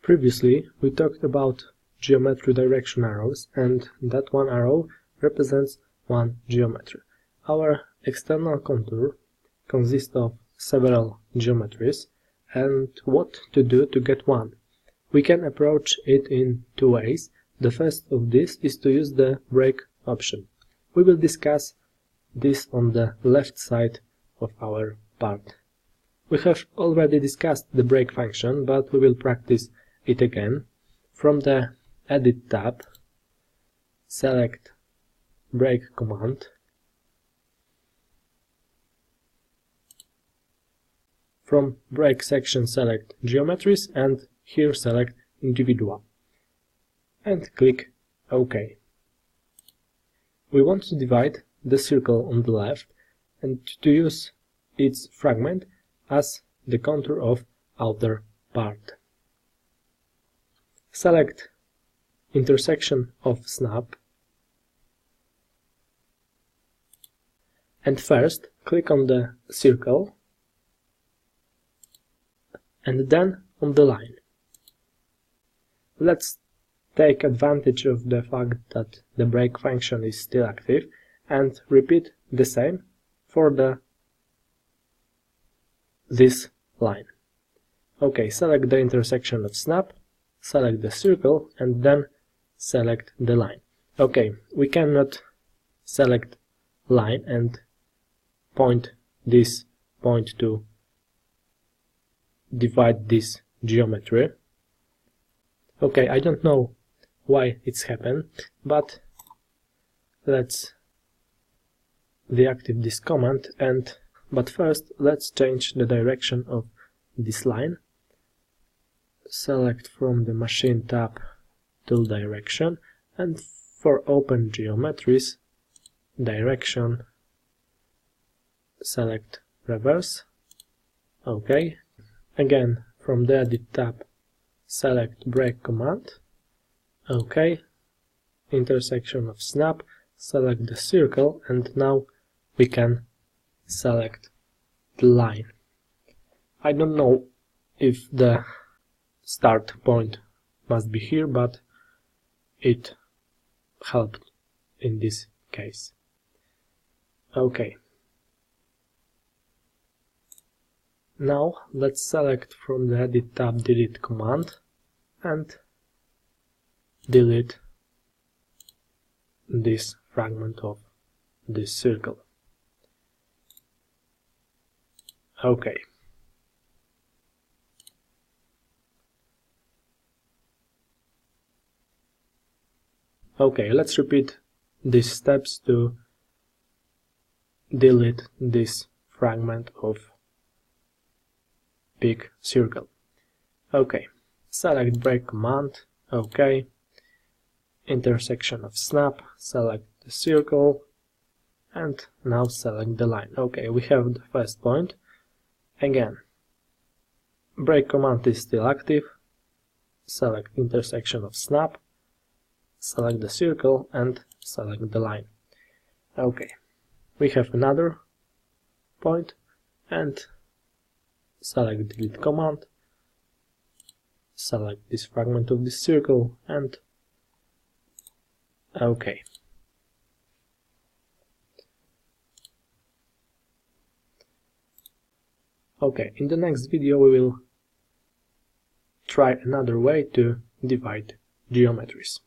Previously, we talked about geometry direction arrows, and that one arrow represents one geometry. Our external contour consists of several geometries, and what to do to get one? We can approach it in two ways. The first of this is to use the break option. We will discuss this on the left side of our part. We have already discussed the break function, but we will practice it again. From the Edit tab, select Break command. From Break section, select Geometries, and here select Individual, and click OK. We want to divide the circle on the left and to use its fragment as the contour of outer part. Select intersection of snap, and first click on the circle and then on the line. Let's take advantage of the fact that the break function is still active and repeat the same for this line. Okay, select the intersection of snap, select the circle, and then select the line. Okay, we cannot select line and point this point to divide this geometry. Okay, I don't know why it's happened, but let's deactivate this command, but first let's change the direction of this line. Select from the Machine tab Tool Direction, and for Open Geometries, Direction, select Reverse. OK. Again, from the Edit tab, select Break command. OK. Intersection of snap, select the circle, and now we can select the line. I don't know if the start point must be here, but it helped in this case. OK. Now let's select from the Edit tab Delete command and delete this fragment of this circle. OK. Okay, let's repeat these steps to delete this fragment of big circle. Okay, select Break command. Okay, intersection of snap, select the circle, and now select the line. Okay, we have the first point. Again, Break command is still active. Select intersection of snap, select the circle, and select the line. Okay, we have another point, and select Delete command, select this fragment of this circle, and OK. Okay, in the next video we will try another way to divide geometries.